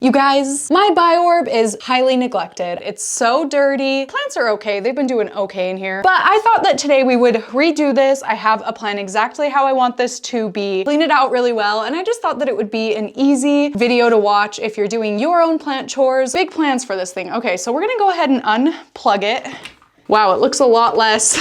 You guys, my Biorb is highly neglected. It's so dirty. Plants are okay. They've been doing okay in here. But I thought that today we would redo this. I have a plan exactly how I want this to be. Clean it out really well. And I just thought that it would be an easy video to watch if you're doing your own plant chores. Big plans for this thing. Okay, so we're gonna go ahead and unplug it. Wow, it looks a lot less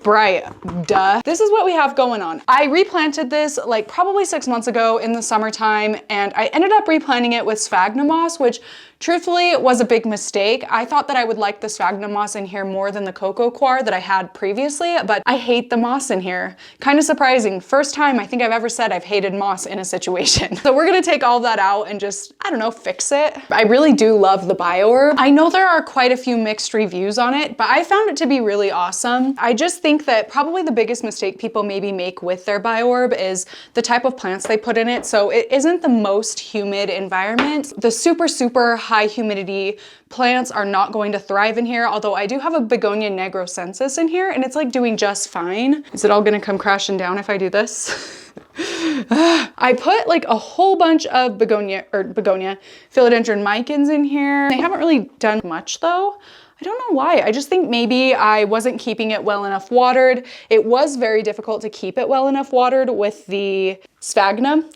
bright, duh. This is what we have going on. I replanted this like probably 6 months ago in the summertime, and I ended up replanting it with sphagnum moss, which truthfully was a big mistake. I thought that I would like the sphagnum moss in here more than the cocoa coir that I had previously, but I hate the moss in here. Kind of surprising. First time I think I've ever said I've hated moss in a situation. So we're gonna take all that out and just, I don't know, fix it. I really do love the Biorb. I know there are quite a few mixed reviews on it, but I found it to be really awesome. I just think that probably the biggest mistake people maybe make with their Biorb is the type of plants they put in it. So it isn't the most humid environment. The super high humidity plants are not going to thrive in here, although I do have a begonia negrosensis in here and it's like doing just fine. Is it all gonna come crashing down if I do this? I put like a whole bunch of begonia philodendron micans in here. They haven't really done much though. I don't know why. I just think maybe I wasn't keeping it well enough watered. It was very difficult to keep it well enough watered with the sphagnum,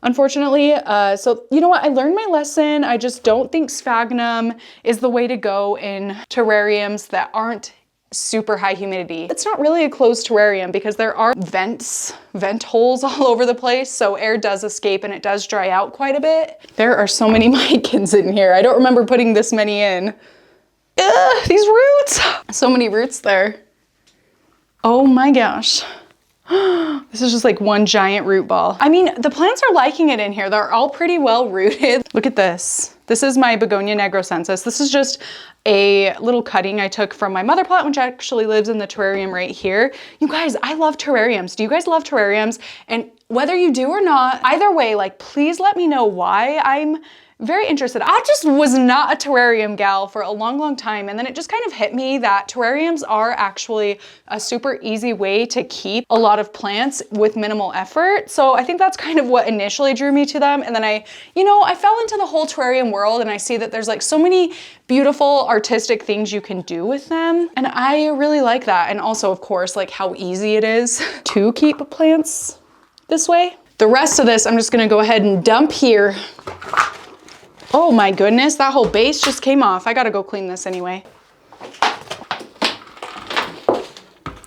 unfortunately. So you know what, I learned my lesson. I just don't think sphagnum is the way to go in terrariums that aren't super high humidity. It's not really a closed terrarium because there are vent holes all over the place, so air does escape and it does dry out quite a bit. There are so many micans in here. I don't remember putting this many in. Ugh, these roots! So many roots there. Oh my gosh. This is just like one giant root ball. I mean, the plants are liking it in here. They're all pretty well rooted. Look at this. This is my begonia negrosensis. This is just a little cutting I took from my mother plant, which actually lives in the terrarium right here. You guys, I love terrariums. Do you guys love terrariums? And whether you do or not, either way, like, please let me know why. I'm very interested. I just was not a terrarium gal for a long time, and then it just kind of hit me that terrariums are actually a super easy way to keep a lot of plants with minimal effort. So I think that's kind of what initially drew me to them. And then I fell into the whole terrarium world and I see that there's like so many beautiful artistic things you can do with them. And I really like that. And also, of course, like how easy it is to keep plants this way. The rest of this, I'm just gonna go ahead and dump here. Oh my goodness, that whole base just came off. I gotta go clean this anyway.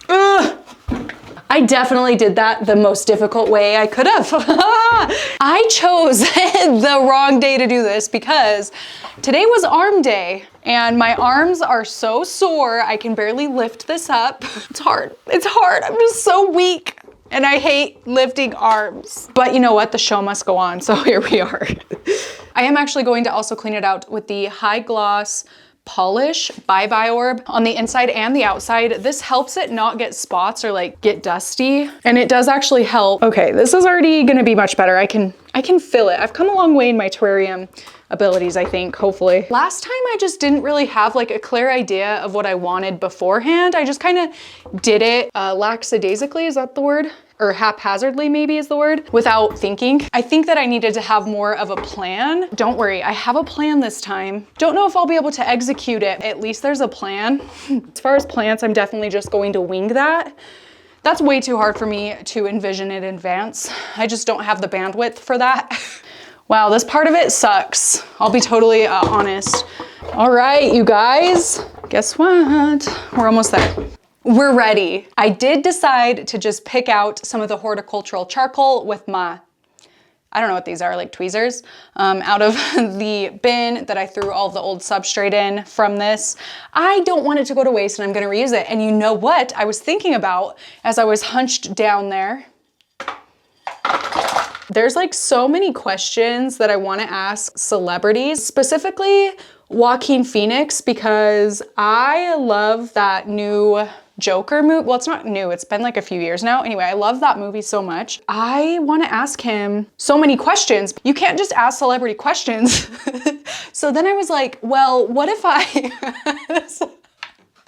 Ugh. I definitely did that the most difficult way I could have. I chose the wrong day to do this because today was arm day and my arms are so sore I can barely lift this up. It's hard, I'm just so weak. And I hate lifting arms. But you know what? The show must go on, so here we are. I am actually going to also clean it out with the high gloss polish by Biorb on the inside and the outside. This helps it not get spots or like get dusty. And it does actually help. Okay, this is already gonna be much better. I can feel it. I've come a long way in my terrarium abilities, I think, hopefully. Last time I just didn't really have like a clear idea of what I wanted beforehand. I just kind of did it lackadaisically, is that the word? Or haphazardly maybe is the word, without thinking. I think that I needed to have more of a plan. Don't worry, I have a plan this time. Don't know if I'll be able to execute it. At least there's a plan. As far as plants, I'm definitely just going to wing that. That's way too hard for me to envision in advance. I just don't have the bandwidth for that. Wow, this part of it sucks. I'll be totally honest. All right, you guys, guess what? We're almost there. We're ready. I did decide to just pick out some of the horticultural charcoal with my, I don't know what these are, like tweezers, out of the bin that I threw all the old substrate in from this. I don't want it to go to waste and I'm gonna reuse it. And you know what I was thinking about as I was hunched down there? There's like so many questions that I want to ask celebrities, specifically Joaquin Phoenix, because I love that new Joker movie. Well, it's not new, it's been like a few years now. Anyway, I love that movie so much. I want to ask him so many questions. You can't just ask celebrity questions. So then I was like, well, what if I...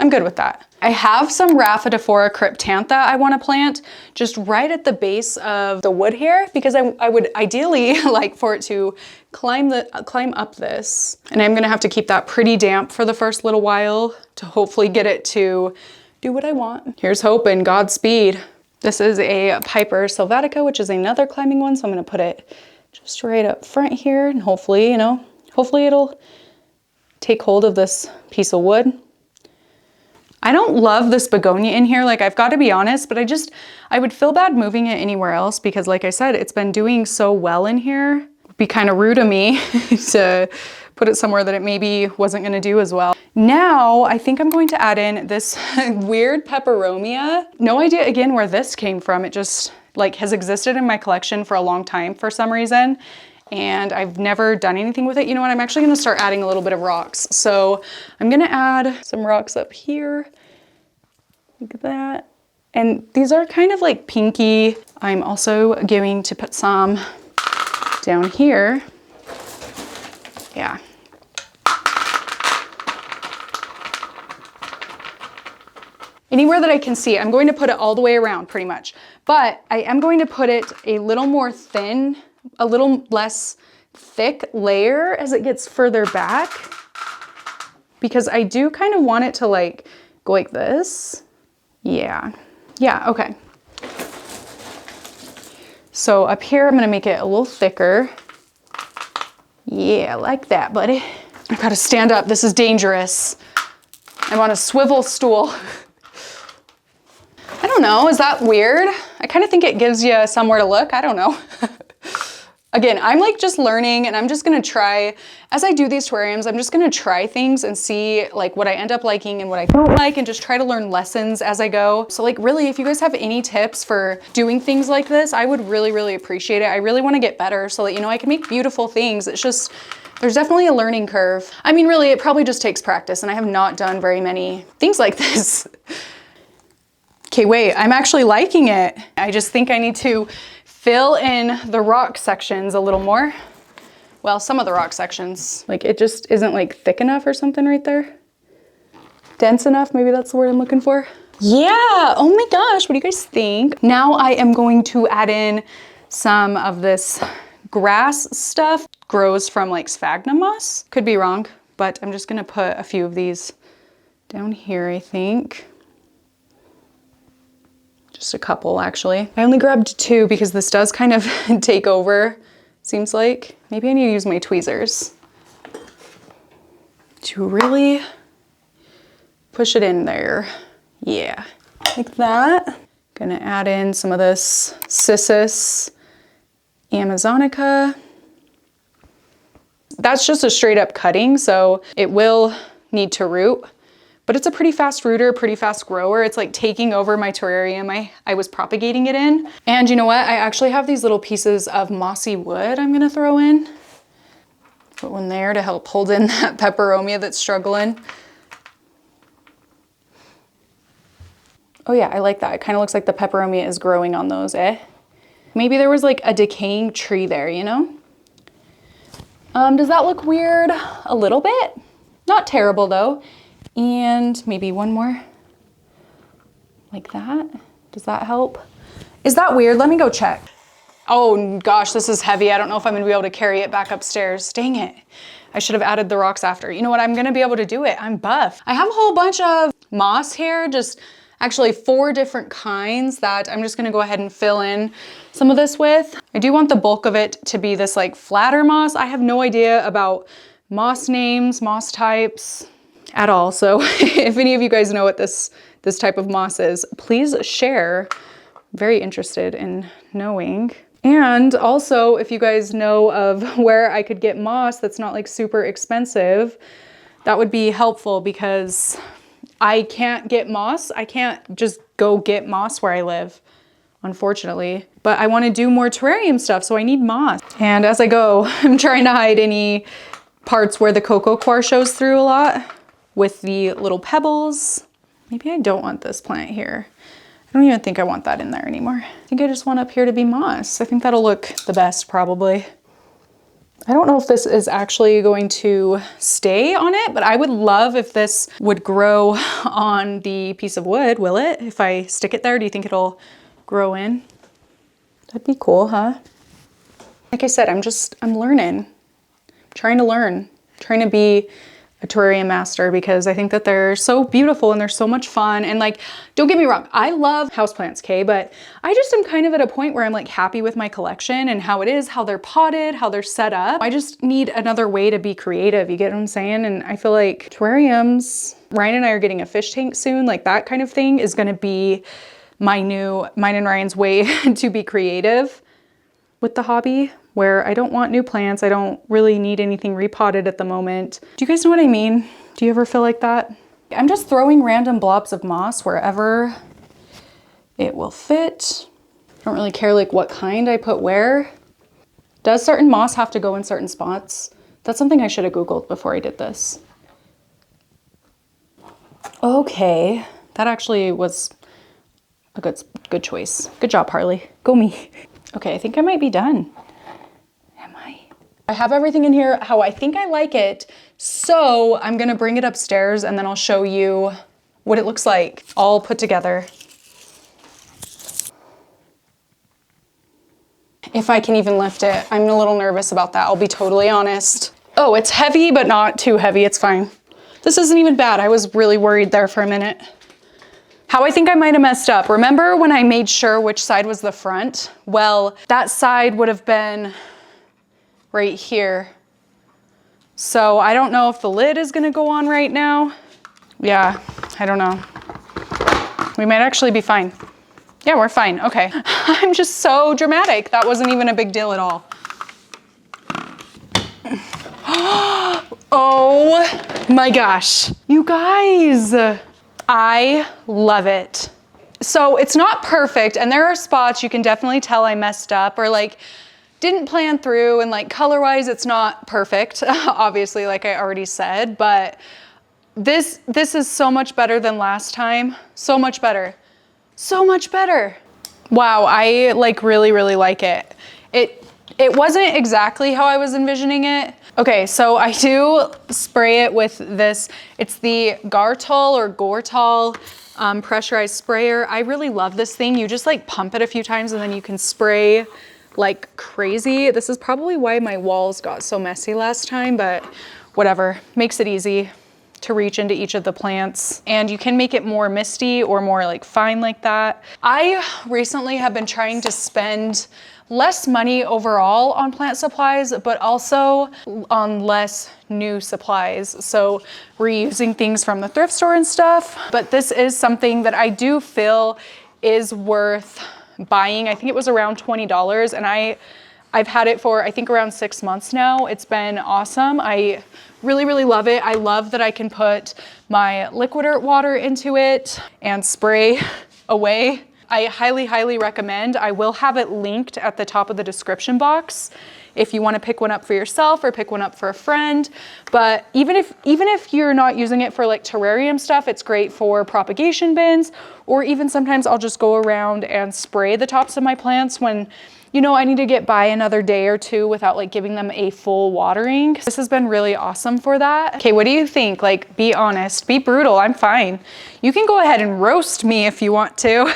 I'm good with that. I have some Rhaphidophora cryptantha I want to plant just right at the base of the wood here because I would ideally like for it to climb up this. And I'm gonna have to keep that pretty damp for the first little while to hopefully get it to do what I want. Here's hoping, Godspeed. This is a Piper sylvatica, which is another climbing one. So I'm gonna put it just right up front here and hopefully, hopefully it'll take hold of this piece of wood. I don't love this begonia in here, like I've got to be honest, but I would feel bad moving it anywhere else because like I said, it's been doing so well in here. It'd be kind of rude of me to put it somewhere that it maybe wasn't going to do as well. Now, I think I'm going to add in this weird peperomia. No idea again where this came from. It just like has existed in my collection for a long time for some reason. And I've never done anything with it. You know what, I'm actually gonna start adding a little bit of rocks. So I'm gonna add some rocks up here, like that. And these are kind of like pinky. I'm also going to put some down here. Yeah. Anywhere that I can see, I'm going to put it all the way around pretty much. But I am going to put it a little more thin, a little less thick layer as it gets further back because I do kind of want it to like go like this. Yeah, okay. So up here, I'm gonna make it a little thicker. Yeah, like that, buddy. I've got to stand up. This is dangerous. I'm on a swivel stool. I don't know, is that weird? I kind of think it gives you somewhere to look. I don't know. Again, I'm like just learning and I'm just gonna try, as I do these terrariums, I'm just gonna try things and see like what I end up liking and what I don't like and just try to learn lessons as I go. So like really, if you guys have any tips for doing things like this, I would really, really appreciate it. I really wanna get better so that, I can make beautiful things. It's just, there's definitely a learning curve. I mean, really, it probably just takes practice and I have not done very many things like this. Okay, wait, I'm actually liking it. I just think I need to fill in the rock sections a little more. Well, some of the rock sections. Like it just isn't like thick enough or something right there. Dense enough, maybe that's the word I'm looking for. Yeah, oh my gosh, what do you guys think? Now I am going to add in some of this grass stuff. Grows from like sphagnum moss. Could be wrong, but I'm just gonna put a few of these down here, I think. Just a couple actually. I only grabbed 2 because this does kind of take over, seems like. Maybe I need to use my tweezers to really push it in there. Yeah, like that. Gonna add in some of this Cissus Amazonica. That's just a straight up cutting, so it will need to root. But it's a pretty fast rooter, pretty fast grower. It's like taking over my terrarium I was propagating it in. And you know what? I actually have these little pieces of mossy wood I'm gonna throw in. Put one there to help hold in that peperomia that's struggling. Oh yeah, I like that. It kind of looks like the peperomia is growing on those, eh? Maybe there was like a decaying tree there, Does that look weird? A little bit. Not terrible though. And maybe one more like that. Does that help? Is that weird? Let me go check. Oh gosh, this is heavy. I don't know if I'm gonna be able to carry it back upstairs. Dang it. I should have added the rocks after. You know what? I'm gonna be able to do it. I'm buff. I have a whole bunch of moss here, just actually 4 different kinds that I'm just gonna go ahead and fill in some of this with. I do want the bulk of it to be this like flatter moss. I have no idea about moss names, moss types, at all. So if any of you guys know what this type of moss is, please share. I'm very interested in knowing. And also if you guys know of where I could get moss that's not like super expensive, that would be helpful because I can't get moss. I can't just go get moss where I live, unfortunately. But I want to do more terrarium stuff, so I need moss. And as I go, I'm trying to hide any parts where the cocoa coir shows through a lot with the little pebbles. Maybe I don't want this plant here. I don't even think I want that in there anymore. I think I just want up here to be moss. I think that'll look the best probably. I don't know if this is actually going to stay on it, but I would love if this would grow on the piece of wood. Will it? If I stick it there, do you think it'll grow in? That'd be cool, huh? Like I said, I'm learning. I'm trying to learn, trying to be a terrarium master because I think that they're so beautiful and they're so much fun. And like, don't get me wrong, I love houseplants, okay? But I just am kind of at a point where I'm like happy with my collection and how it is, how they're potted, how they're set up. I just need another way to be creative, you get what I'm saying? And I feel like terrariums, Ryan and I are getting a fish tank soon, like that kind of thing is gonna be mine and Ryan's way to be creative with the hobby, where I don't want new plants. I don't really need anything repotted at the moment. Do you guys know what I mean? Do you ever feel like that? I'm just throwing random blobs of moss wherever it will fit. I don't really care like what kind I put where. Does certain moss have to go in certain spots? That's something I should have Googled before I did this. Okay, that actually was a good choice. Good job, Harli. Go me. Okay, I think I might be done. I have everything in here how I think I like it, so I'm gonna bring it upstairs and then I'll show you what it looks like all put together. If I can even lift it. I'm a little nervous about that, I'll be totally honest. Oh, it's heavy, but not too heavy, it's fine. This isn't even bad. I was really worried there for a minute. How I think I might have messed up. Remember when I made sure which side was the front? Well, that side would have been right here. So I don't know if the lid is gonna go on right now. Yeah, I don't know. We might actually be fine. Yeah, we're fine, okay. I'm just so dramatic. That wasn't even a big deal at all. Oh my gosh. You guys, I love it. So it's not perfect, and there are spots you can definitely tell I messed up or like didn't plan through, and like color-wise it's not perfect, obviously, like I already said, but this is so much better than last time. So much better. So much better. Wow, I like really like it. It wasn't exactly how I was envisioning it. Okay, so I do spray it with this. It's the Gartol or Gortol pressurized sprayer. I really love this thing. You just like pump it a few times and then you can spray like crazy. This is probably why my walls got so messy last time, but whatever, makes it easy to reach into each of the plants. And you can make it more misty or more like fine like that. I recently have been trying to spend less money overall on plant supplies, but also on less new supplies. So reusing things from the thrift store and stuff. But this is something that I do feel is worth buying. I think it was around $20 and I've had it for I think around 6 months now. It's been awesome. I really love it. I love that I can put my liquid earth water into it and spray away. I highly recommend. I will have it linked at the top of the description box if you want to pick one up for yourself or pick one up for a friend. But even if you're not using it for like terrarium stuff, it's great for propagation bins, or even sometimes I'll just go around and spray the tops of my plants when, you know, I need to get by another day or two without like giving them a full watering. This has been really awesome for that. Okay, what do you think? Like, be honest, be brutal, I'm fine. You can go ahead and roast me if you want to.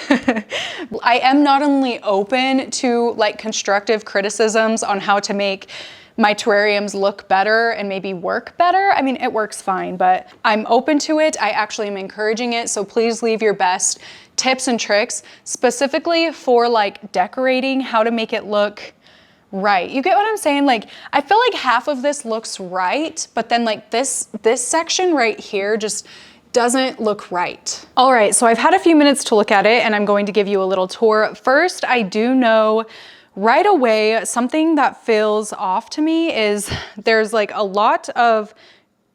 I am not only open to like constructive criticisms on how to make my terrariums look better and maybe work better. I mean, it works fine, but I'm open to it. I actually am encouraging it. So please leave your best tips and tricks specifically for like decorating, how to make it look right. You get what I'm saying? Like, I feel like half of this looks right, but then like this section right here just doesn't look right. All right, so I've had a few minutes to look at it and I'm going to give you a little tour. First, I do know right away, something that feels off to me is there's like a lot of,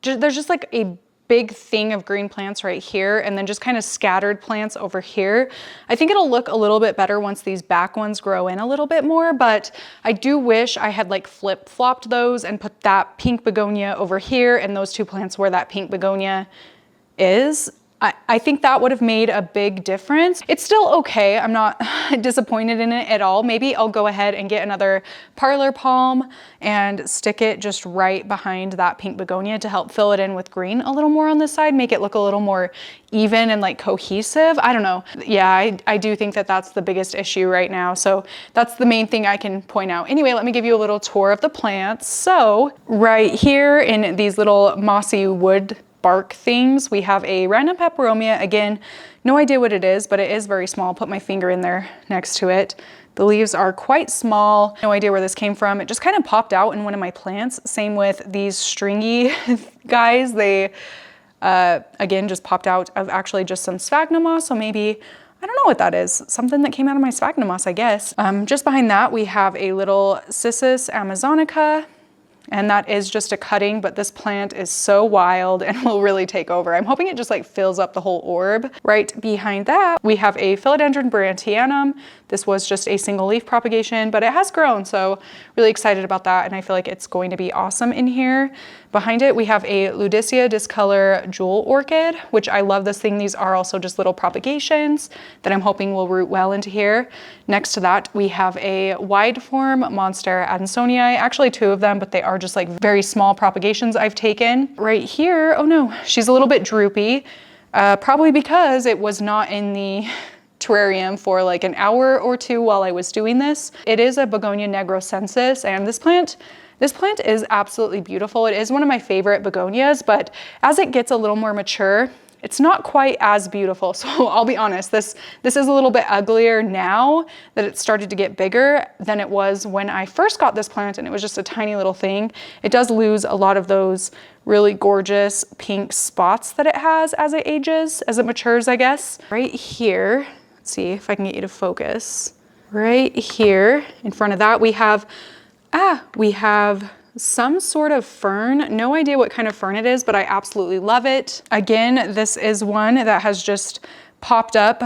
there's just like a big thing of green plants right here and then just kind of scattered plants over here. I think it'll look a little bit better once these back ones grow in a little bit more, but I do wish I had like flip-flopped those and put that pink begonia over here and those two plants where that pink begonia is. I think that would have made a big difference. It's still okay. I'm not disappointed in it at all. Maybe I'll go ahead and get another parlor palm and stick it just right behind that pink begonia to help fill it in with green a little more on this side, make it look a little more even and like cohesive. I don't know. Yeah, I do think that that's the biggest issue right now. So that's the main thing I can point out. Anyway, let me give you a little tour of the plants. So right here in these little mossy wood bark things, we have a random peperomia. Again, no idea what it is, but it is very small. I'll put my finger in there next to it. The leaves are quite small. No idea where this came from. It just kind of popped out in one of my plants. Same with these stringy guys. They, again, just popped out of actually just some sphagnum moss. So maybe, I don't know what that is. Something that came out of my sphagnum moss, I guess. Just behind that, we have a little Cissus amazonica. And that is just a cutting, but this plant is so wild and will really take over. I'm hoping it just like fills up the whole orb. Right behind that, we have a Philodendron Barantianum. This was just a single leaf propagation, but it has grown, so really excited about that. And I feel like it's going to be awesome in here. Behind it, we have a Ludicea discolor jewel orchid, which I love this thing. These are also just little propagations that I'm hoping will root well into here. Next to that, we have a wide form Monstera adansonii, actually two of them, but they are just like very small propagations I've taken. Right here, oh no, she's a little bit droopy, probably because it was not in the terrarium for like an hour or two while I was doing this. It is a Begonia negrosensis, and this plant is absolutely beautiful. It is one of my favorite begonias, but as it gets a little more mature, it's not quite as beautiful. So I'll be honest, this is a little bit uglier now that it started to get bigger than it was when I first got this plant and it was just a tiny little thing. It does lose a lot of those really gorgeous pink spots that it has as it ages, as it matures, I guess. Right here, let's see if I can get you to focus. Right here in front of that, we have some sort of fern. No idea what kind of fern it is, but I absolutely love it. Again, this is one that has just popped up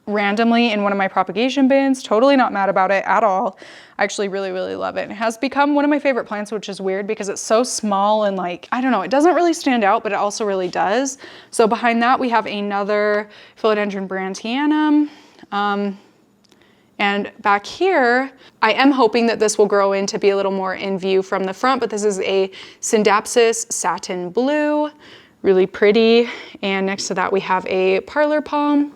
randomly in one of my propagation bins. Totally not mad about it at all. I actually really, really love it. It has become one of my favorite plants, which is weird because it's so small and like, I don't know, it doesn't really stand out, but it also really does. So behind that, we have another Philodendron Barantianum. And back here, I am hoping that this will grow in to be a little more in view from the front, but this is a Syndapsis satin blue, really pretty. And next to that, we have a parlor palm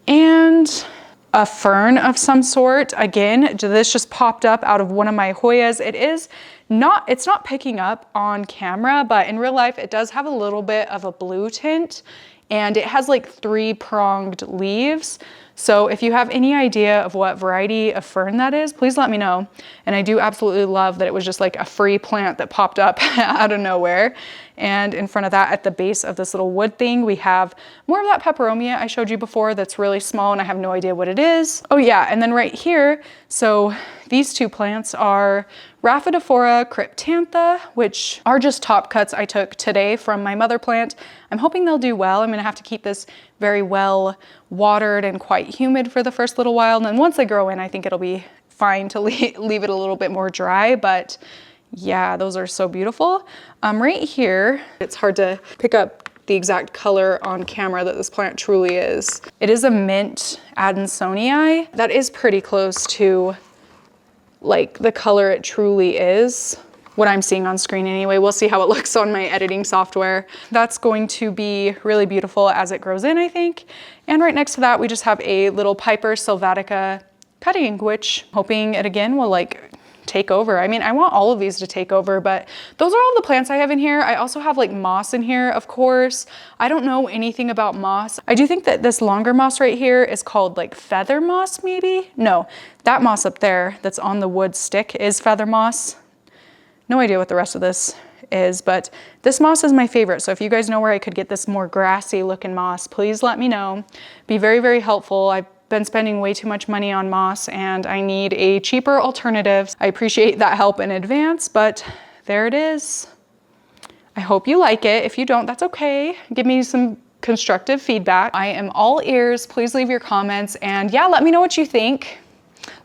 and a fern of some sort. Again, this just popped up out of one of my Hoyas. It's not picking up on camera, but in real life, it does have a little bit of a blue tint, and it has like 3-pronged leaves. So if you have any idea of what variety of fern that is, please let me know. And I do absolutely love that it was just like a free plant that popped up out of nowhere. And in front of that, at the base of this little wood thing, we have more of that peperomia I showed you before that's really small and I have no idea what it is. Oh yeah, and then right here, so these two plants are Rhaphidophora cryptantha, which are just top cuts I took today from my mother plant. I'm hoping they'll do well. I'm gonna have to keep this very well watered and quite humid for the first little while. And then once they grow in, I think it'll be fine to leave it a little bit more dry, but yeah, those are so beautiful. Right here, it's hard to pick up the exact color on camera that this plant truly is. It is a mint adansonii. That is pretty close to like the color it truly is. What I'm seeing on screen anyway. We'll see how it looks on my editing software. That's going to be really beautiful as it grows in, I think. And right next to that, we just have a little Piper sylvatica cutting, which hoping it again will like take over. I mean, I want all of these to take over, but those are all the plants I have in here. I also have like moss in here, of course. I don't know anything about moss. I do think that this longer moss right here is called like feather moss, maybe? No, that moss up there that's on the wood stick is feather moss. No idea what the rest of this is, but this moss is my favorite. So if you guys know where I could get this more grassy looking moss, please let me know. Be very, very helpful. I've been spending way too much money on moss and I need a cheaper alternative. I appreciate that help in advance, but there it is. I hope you like it. If you don't, that's okay. Give me some constructive feedback. I am all ears. Please leave your comments and yeah, let me know what you think.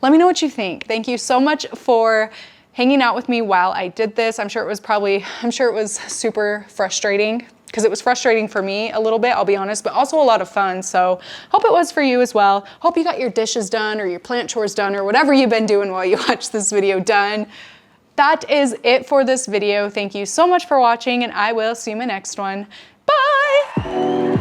Let me know what you think. Thank you so much for hanging out with me while I did this. I'm sure it was super frustrating because it was frustrating for me a little bit, I'll be honest, but also a lot of fun. So hope it was for you as well. Hope you got your dishes done or your plant chores done or whatever you've been doing while you watch this video done. That is it for this video. Thank you so much for watching, and I will see you in my next one. Bye!